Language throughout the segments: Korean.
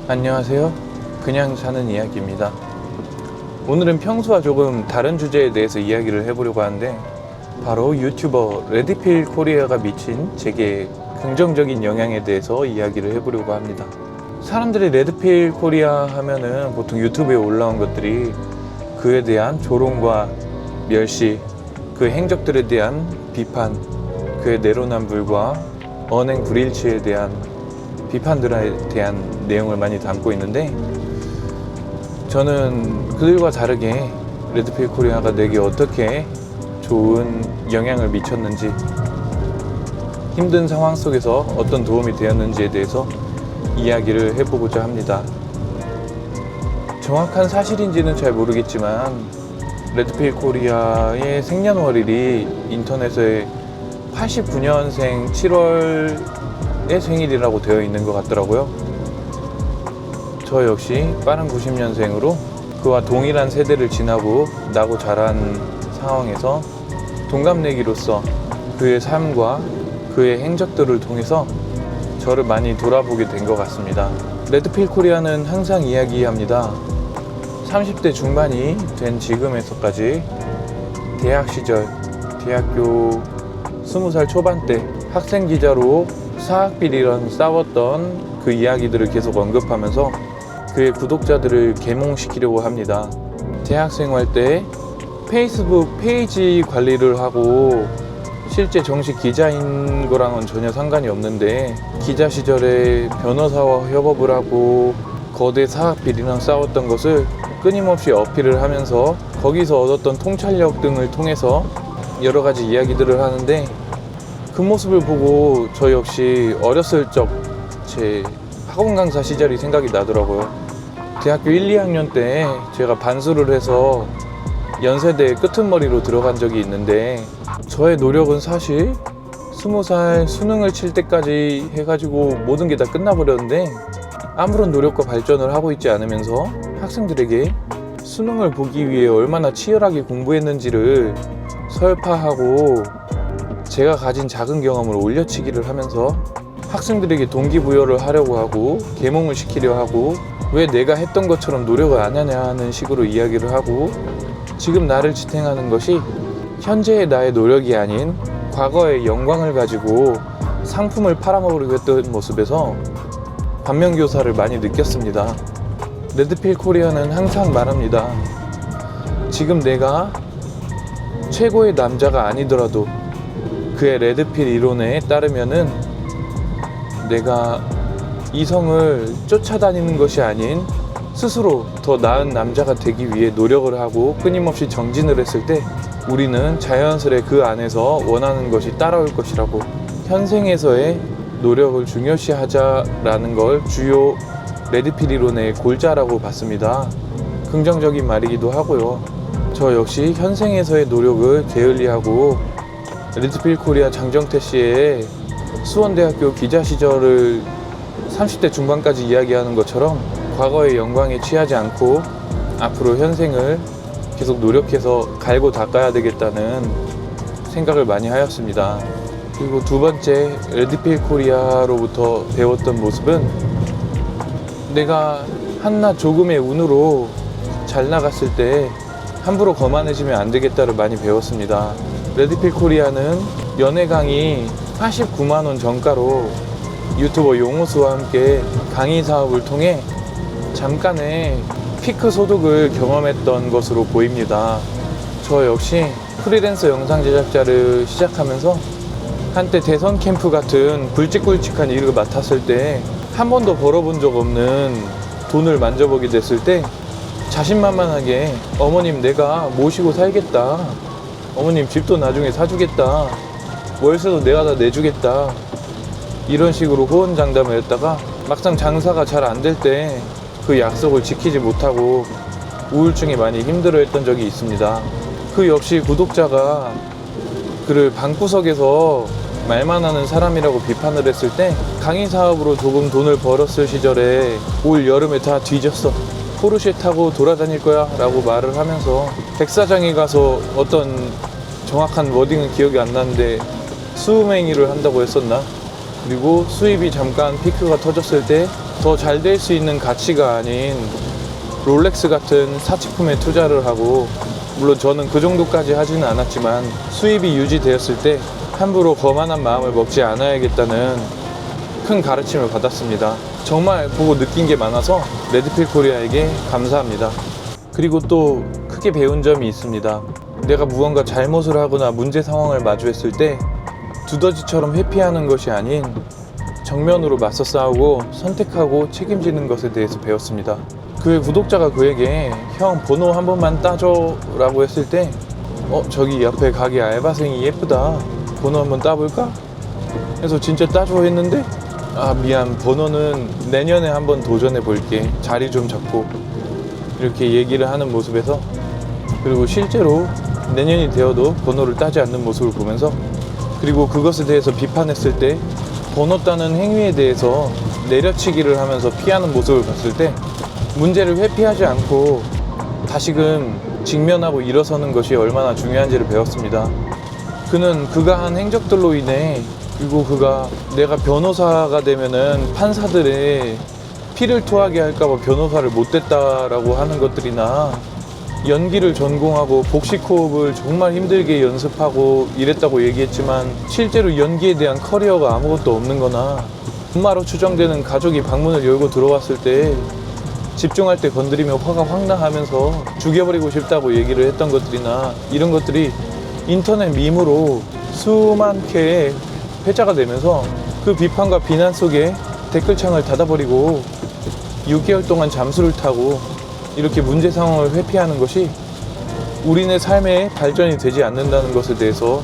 안녕하세요. 그냥 사는 이야기입니다. 오늘은 평소와 조금 다른 주제에 대해서 이야기를 해보려고 하는데, 바로 유튜버 레드필 코리아가 미친 제게 긍정적인 영향에 대해서 이야기를 해보려고 합니다. 사람들이 레드필 코리아 하면은 보통 유튜브에 올라온 것들이 그에 대한 조롱과 멸시, 그 행적들에 대한 비판, 그의 내로남불과 언행 불일치에 대한 비판들에 대한 내용을 많이 담고 있는데, 저는 그들과 다르게 레드필 코리아가 내게 어떻게 좋은 영향을 미쳤는지, 힘든 상황 속에서 어떤 도움이 되었는지에 대해서 이야기를 해보고자 합니다. 정확한 사실인지는 잘 모르겠지만 레드필 코리아의 생년월일이 인터넷에 89년생 7월의 생일이라고 되어 있는 것 같더라고요. 저 역시 빠른 90년생으로 그와 동일한 세대를 지나고 나고 자란 상황에서 동갑내기로서 그의 삶과 그의 행적들을 통해서 저를 많이 돌아보게 된 것 같습니다. 레드필 코리아는 항상 이야기합니다. 30대 중반이 된 지금에서까지 대학 시절, 대학교 20살 초반 때 학생 기자로 사학비리랑 싸웠던 그 이야기들을 계속 언급하면서 그의 구독자들을 계몽시키려고 합니다. 대학생활 때 페이스북 페이지 관리를 하고 실제 정식 기자인 거랑은 전혀 상관이 없는데, 기자 시절에 변호사와 협업을 하고 거대 사학비리랑 싸웠던 것을 끊임없이 어필을 하면서 거기서 얻었던 통찰력 등을 통해서 여러 가지 이야기들을 하는데, 그 모습을 보고 저 역시 어렸을 적 제 학원 강사 시절이 생각이 나더라고요. 대학교 1, 2학년 때 제가 반수를 해서 연세대 끄트머리로 들어간 적이 있는데, 저의 노력은 사실 20살 수능을 칠 때까지 해가지고 모든 게 다 끝나버렸는데, 아무런 노력과 발전을 하고 있지 않으면서 학생들에게 수능을 보기 위해 얼마나 치열하게 공부했는지를 설파하고 제가 가진 작은 경험을 올려치기를 하면서 학생들에게 동기부여를 하려고 하고 계몽을 시키려 하고, 왜 내가 했던 것처럼 노력을 안 하냐는 식으로 이야기를 하고, 지금 나를 지탱하는 것이 현재의 나의 노력이 아닌 과거의 영광을 가지고 상품을 팔아먹으려고 했던 모습에서 반면교사를 많이 느꼈습니다. 레드필 코리아는 항상 말합니다. 지금 내가 최고의 남자가 아니더라도 그의 레드필 이론에 따르면은 내가 이성을 쫓아다니는 것이 아닌 스스로 더 나은 남자가 되기 위해 노력을 하고 끊임없이 정진을 했을 때 우리는 자연스레 그 안에서 원하는 것이 따라올 것이라고, 현생에서의 노력을 중요시하자라는 걸 주요 레드필 이론의 골자라고 봤습니다. 긍정적인 말이기도 하고요. 저 역시 현생에서의 노력을 게을리하고 레드필 코리아 장정태 씨의 수원대학교 기자 시절을 30대 중반까지 이야기하는 것처럼 과거의 영광에 취하지 않고 앞으로 현생을 계속 노력해서 갈고 닦아야 되겠다는 생각을 많이 하였습니다. 그리고 두 번째, 레드필 코리아로부터 배웠던 모습은 내가 한낱 조금의 운으로 잘 나갔을 때 함부로 거만해지면 안 되겠다를 많이 배웠습니다. 레드필 코리아는 연애 강의 89만 원 정가로 유튜버 용호수와 함께 강의 사업을 통해 잠깐의 피크 소득을 경험했던 것으로 보입니다. 저 역시 프리랜서 영상 제작자를 시작하면서 한때 대선 캠프 같은 굵직굵직한 일을 맡았을 때 한 번도 벌어본 적 없는 돈을 만져보게 됐을 때 자신만만하게 어머님 내가 모시고 살겠다, 어머님 집도 나중에 사주겠다, 월세도 내가 다 내주겠다, 이런 식으로 호언장담을 했다가 막상 장사가 잘 안 될 때 그 약속을 지키지 못하고 우울증이 많이 힘들어했던 적이 있습니다. 그 역시 구독자가 그를 방구석에서 말만 하는 사람이라고 비판을 했을 때, 강의 사업으로 조금 돈을 벌었을 시절에 올 여름에 다 뒤졌어, 포르쉐 타고 돌아다닐 거야 라고 말을 하면서 백사장에 가서 어떤 정확한 워딩은 기억이 안 나는데 수음행위를 한다고 했었나? 그리고 수입이 잠깐 피크가 터졌을 때 더 잘 될 수 있는 가치가 아닌 롤렉스 같은 사치품에 투자를 하고, 물론 저는 그 정도까지 하지는 않았지만 수입이 유지되었을 때 함부로 거만한 마음을 먹지 않아야겠다는 큰 가르침을 받았습니다. 정말 보고 느낀 게 많아서 레드필 코리아에게 감사합니다. 그리고 또 크게 배운 점이 있습니다. 내가 무언가 잘못을 하거나 문제 상황을 마주했을 때 두더지처럼 회피하는 것이 아닌 정면으로 맞서 싸우고 선택하고 책임지는 것에 대해서 배웠습니다. 그의 구독자가 그에게 형 번호 한 번만 따줘 라고 했을 때 저기 옆에 가게 알바생이 예쁘다, 번호 한번 따볼까? 해서 진짜 따줘 했는데 미안, 번호는 내년에 한번 도전해 볼게, 자리 좀 잡고, 이렇게 얘기를 하는 모습에서, 그리고 실제로 내년이 되어도 번호를 따지 않는 모습을 보면서, 그리고 그것에 대해서 비판했을 때 번호 따는 행위에 대해서 내려치기를 하면서 피하는 모습을 봤을 때 문제를 회피하지 않고 다시금 직면하고 일어서는 것이 얼마나 중요한지를 배웠습니다. 그는 그가 한 행적들로 인해, 그리고 그가 내가 변호사가 되면은 판사들의 피를 토하게 할까봐 변호사를 못됐다라고 하는 것들이나, 연기를 전공하고 복식호흡을 정말 힘들게 연습하고 이랬다고 얘기했지만 실제로 연기에 대한 커리어가 아무것도 없는 거나, 엄마로 추정되는 가족이 방문을 열고 들어왔을 때 집중할 때 건드리며 화가 확 나하면서 죽여버리고 싶다고 얘기를 했던 것들이나, 이런 것들이 인터넷 밈으로 수많게 회자가 되면서 그 비판과 비난 속에 댓글창을 닫아버리고 6개월 동안 잠수를 타고 이렇게 문제 상황을 회피하는 것이 우리네 삶의 발전이 되지 않는다는 것에 대해서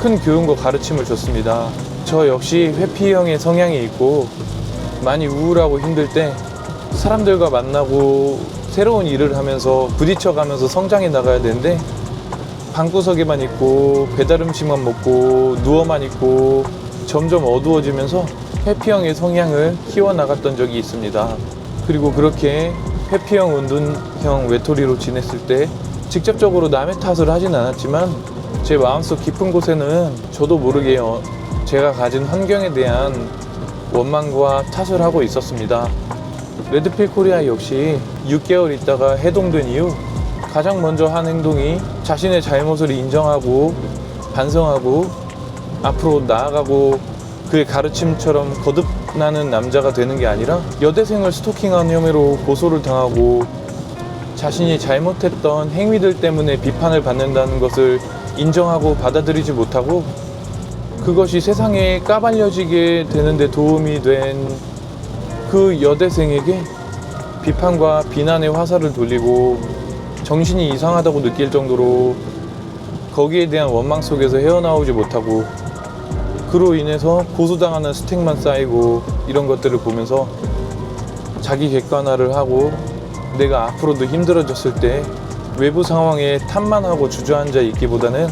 큰 교훈과 가르침을 줬습니다. 저 역시 회피형의 성향이 있고, 많이 우울하고 힘들 때 사람들과 만나고 새로운 일을 하면서 부딪혀가면서 성장해 나가야 되는데, 방구석에만 있고 배달 음식만 먹고 누워만 있고 점점 어두워지면서 회피형의 성향을 키워나갔던 적이 있습니다. 그리고 그렇게 회피형, 은둔형, 외톨이로 지냈을 때 직접적으로 남의 탓을 하진 않았지만 제 마음속 깊은 곳에는 저도 모르게 제가 가진 환경에 대한 원망과 탓을 하고 있었습니다. 레드필 코리아 역시 6개월 있다가 해동된 이후 가장 먼저 한 행동이 자신의 잘못을 인정하고 반성하고 앞으로 나아가고, 그의 가르침처럼 거듭나는 남자가 되는 게 아니라 여대생을 스토킹한 혐의로 고소를 당하고 자신이 잘못했던 행위들 때문에 비판을 받는다는 것을 인정하고 받아들이지 못하고, 그것이 세상에 까발려지게 되는데 도움이 된 그 여대생에게 비판과 비난의 화살을 돌리고 정신이 이상하다고 느낄 정도로 거기에 대한 원망 속에서 헤어나오지 못하고, 그로 인해서 고소당하는 스택만 쌓이고, 이런 것들을 보면서 자기 객관화를 하고, 내가 앞으로도 힘들어졌을 때 외부 상황에 탓만 하고 주저앉아 있기보다는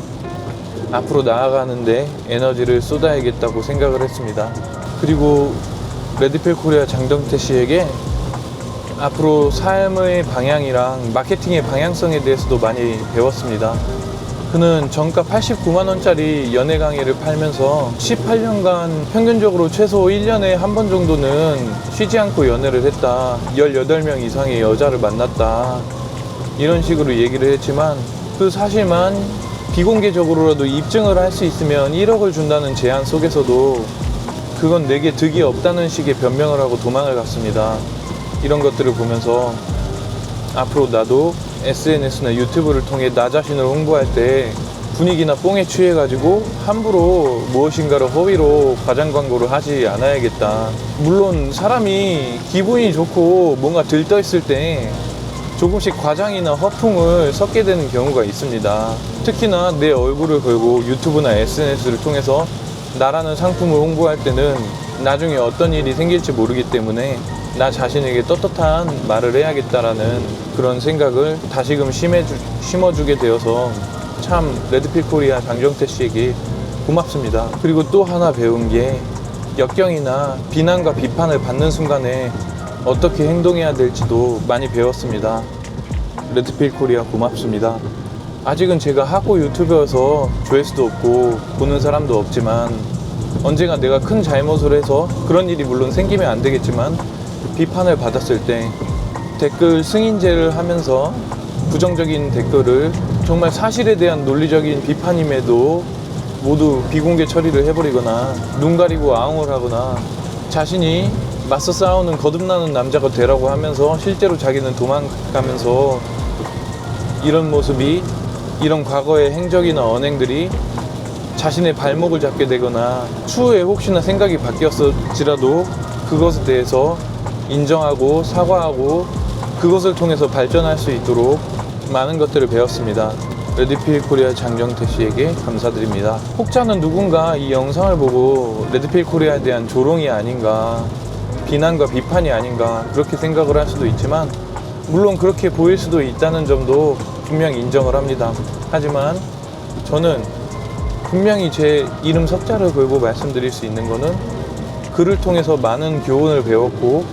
앞으로 나아가는데 에너지를 쏟아야겠다고 생각을 했습니다. 그리고 레드필 코리아 장정태 씨에게 앞으로 삶의 방향이랑 마케팅의 방향성에 대해서도 많이 배웠습니다. 그는 정가 89만 원짜리 연애 강의를 팔면서 18년간 평균적으로 최소 1년에 한 번 정도는 쉬지 않고 연애를 했다, 18명 이상의 여자를 만났다, 이런 식으로 얘기를 했지만, 그 사실만 비공개적으로라도 입증을 할 수 있으면 1억을 준다는 제안 속에서도 그건 내게 득이 없다는 식의 변명을 하고 도망을 갔습니다. 이런 것들을 보면서 앞으로 나도 SNS나 유튜브를 통해 나 자신을 홍보할 때 분위기나 뽕에 취해가지고 함부로 무엇인가를 허위로 과장 광고를 하지 않아야겠다. 물론 사람이 기분이 좋고 뭔가 들떠있을 때 조금씩 과장이나 허풍을 섞게 되는 경우가 있습니다. 특히나 내 얼굴을 걸고 유튜브나 SNS를 통해서 나라는 상품을 홍보할 때는 나중에 어떤 일이 생길지 모르기 때문에 나 자신에게 떳떳한 말을 해야겠다라는 그런 생각을 다시금 심어주게 되어서 참 레드필 코리아 장정태 씨에게 고맙습니다. 그리고 또 하나 배운 게, 역경이나 비난과 비판을 받는 순간에 어떻게 행동해야 될지도 많이 배웠습니다. 레드필 코리아 고맙습니다. 아직은 제가 하고 유튜버여서 조회수도 없고 보는 사람도 없지만 언젠가 내가 큰 잘못을 해서 그런 일이 물론 생기면 안 되겠지만 비판을 받았을 때 댓글 승인제를 하면서 부정적인 댓글을 정말 사실에 대한 논리적인 비판임에도 모두 비공개 처리를 해버리거나 눈 가리고 아웅을 하거나 자신이 맞서 싸우는 거듭나는 남자가 되라고 하면서 실제로 자기는 도망가면서 이런 모습이, 이런 과거의 행적이나 언행들이 자신의 발목을 잡게 되거나 추후에 혹시나 생각이 바뀌었을지라도 그것에 대해서 인정하고 사과하고 그것을 통해서 발전할 수 있도록 많은 것들을 배웠습니다. 레드필 코리아 장정태 씨에게 감사드립니다. 혹자는 누군가 이 영상을 보고 레드필 코리아에 대한 조롱이 아닌가, 비난과 비판이 아닌가 그렇게 생각을 할 수도 있지만 물론 그렇게 보일 수도 있다는 점도 분명히 인정을 합니다. 하지만 저는 분명히 제 이름 석자를 걸고 말씀드릴 수 있는 거는 그를 통해서 많은 교훈을 배웠고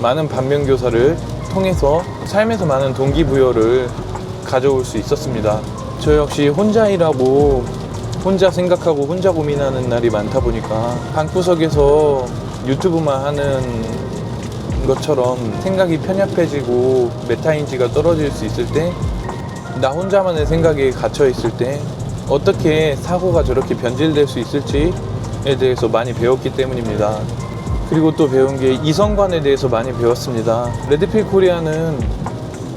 많은 반면교사를 통해서 삶에서 많은 동기부여를 가져올 수 있었습니다. 저 역시 혼자 일하고 혼자 생각하고 혼자 고민하는 날이 많다 보니까 방구석에서 유튜브만 하는 것처럼 생각이 편협해지고 메타인지가 떨어질 수 있을 때, 나 혼자만의 생각에 갇혀 있을 때 어떻게 사고가 저렇게 변질될 수 있을지에 대해서 많이 배웠기 때문입니다. 그리고 또 배운 게 이성관에 대해서 많이 배웠습니다. 레드필 코리아는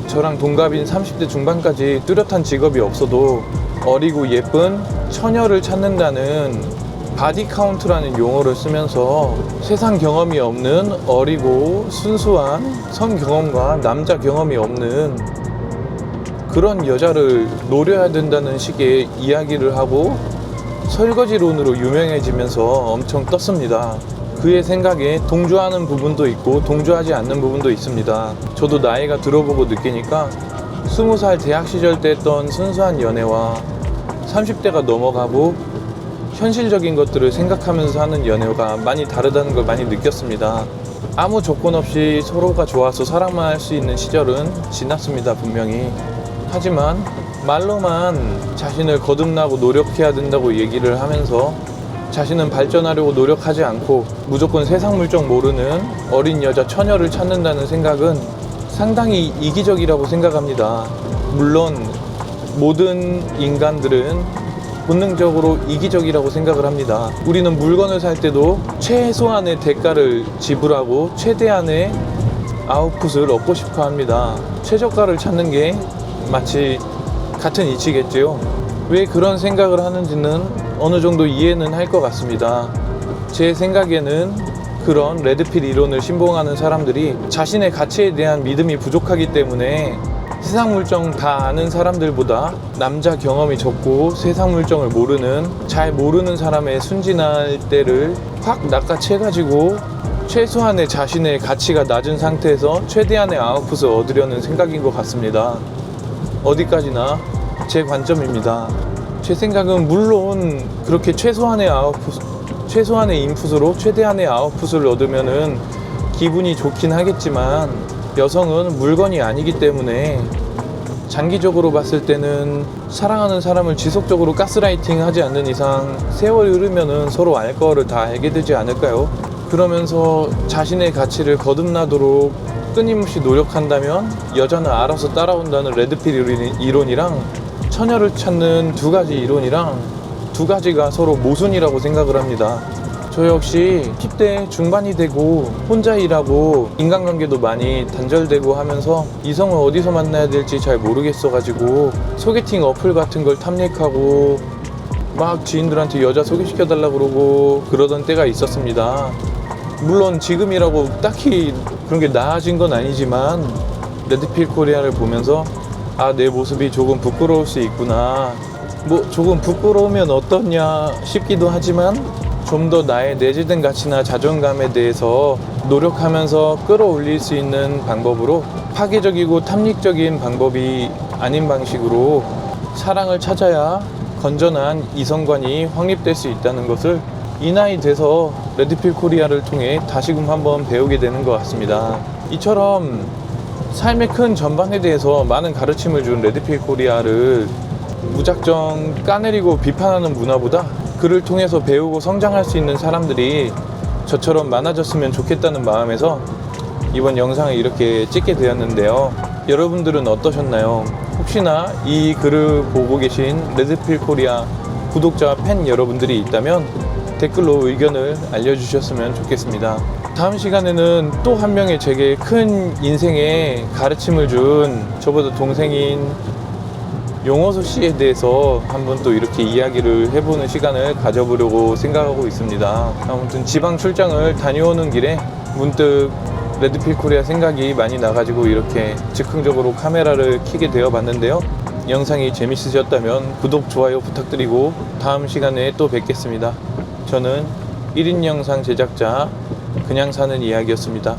저랑 동갑인 30대 중반까지 뚜렷한 직업이 없어도 어리고 예쁜 처녀를 찾는다는 바디 카운트라는 용어를 쓰면서 세상 경험이 없는 어리고 순수한 성 경험과 남자 경험이 없는 그런 여자를 노려야 된다는 식의 이야기를 하고 설거지론으로 유명해지면서 엄청 떴습니다. 그의 생각에 동조하는 부분도 있고 동조하지 않는 부분도 있습니다. 저도 나이가 들어보고 느끼니까 20살 대학 시절 때 했던 순수한 연애와 30대가 넘어가고 현실적인 것들을 생각하면서 하는 연애가 많이 다르다는 걸 많이 느꼈습니다. 아무 조건 없이 서로가 좋아서 사랑만 할 수 있는 시절은 지났습니다, 분명히. 하지만 말로만 자신을 거듭나고 노력해야 된다고 얘기를 하면서 자신은 발전하려고 노력하지 않고 무조건 세상 물정 모르는 어린 여자 처녀를 찾는다는 생각은 상당히 이기적이라고 생각합니다. 물론 모든 인간들은 본능적으로 이기적이라고 생각을 합니다. 우리는 물건을 살 때도 최소한의 대가를 지불하고 최대한의 아웃풋을 얻고 싶어 합니다. 최저가를 찾는 게 마치 같은 이치겠지요. 왜 그런 생각을 하는지는 어느 정도 이해는 할 것 같습니다. 제 생각에는 그런 레드필 이론을 신봉하는 사람들이 자신의 가치에 대한 믿음이 부족하기 때문에 세상 물정 다 아는 사람들보다 남자 경험이 적고 세상 물정을 모르는, 잘 모르는 사람의 순진할 때를 확 낚아채가지고 최소한의 자신의 가치가 낮은 상태에서 최대한의 아웃풋을 얻으려는 생각인 것 같습니다. 어디까지나 제 관점입니다. 제 생각은 물론 그렇게 최소한의 인풋으로 최대한의 아웃풋을 얻으면은 기분이 좋긴 하겠지만 여성은 물건이 아니기 때문에 장기적으로 봤을 때는 사랑하는 사람을 지속적으로 가스라이팅 하지 않는 이상 세월이 흐르면은 서로 알 거를 다 알게 되지 않을까요? 그러면서 자신의 가치를 거듭나도록 끊임없이 노력한다면 여자는 알아서 따라온다는 레드필 이론이랑 처녀를 찾는 두 가지 이론이랑 두 가지가 서로 모순이라고 생각을 합니다. 저 역시 10대 중반이 되고 혼자 일하고 인간관계도 많이 단절되고 하면서 이성을 어디서 만나야 될지 잘 모르겠어가지고 소개팅 어플 같은 걸 탐닉하고 막 지인들한테 여자 소개시켜달라고 그러고 그러던 때가 있었습니다. 물론 지금이라고 딱히 그런 게 나아진 건 아니지만 레드필 코리아를 보면서 아, 내 모습이 조금 부끄러울 수 있구나, 뭐 조금 부끄러우면 어떠냐 싶기도 하지만 좀 더 나의 내재된 가치나 자존감에 대해서 노력하면서 끌어올릴 수 있는 방법으로 파괴적이고 탐닉적인 방법이 아닌 방식으로 사랑을 찾아야 건전한 이성관이 확립될 수 있다는 것을 이 나이 돼서 레드필 코리아를 통해 다시금 한번 배우게 되는 것 같습니다. 이처럼 삶의 큰 전반에 대해서 많은 가르침을 준 레드필 코리아를 무작정 까내리고 비판하는 문화보다 글을 통해서 배우고 성장할 수 있는 사람들이 저처럼 많아졌으면 좋겠다는 마음에서 이번 영상을 이렇게 찍게 되었는데요. 여러분들은 어떠셨나요? 혹시나 이 글을 보고 계신 레드필 코리아 구독자와 팬 여러분들이 있다면 댓글로 의견을 알려주셨으면 좋겠습니다. 다음 시간에는 또 한 명의 제게 큰 인생에 가르침을 준 저보다 동생인 용호수 씨에 대해서 한번 또 이렇게 이야기를 해보는 시간을 가져보려고 생각하고 있습니다. 아무튼 지방 출장을 다녀오는 길에 문득 레드필 코리아 생각이 많이 나가지고 이렇게 즉흥적으로 카메라를 켜게 되어 봤는데요. 영상이 재밌으셨다면 구독, 좋아요 부탁드리고 다음 시간에 또 뵙겠습니다. 저는 1인 영상 제작자 그냥 사는 이야기였습니다.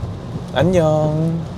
안녕.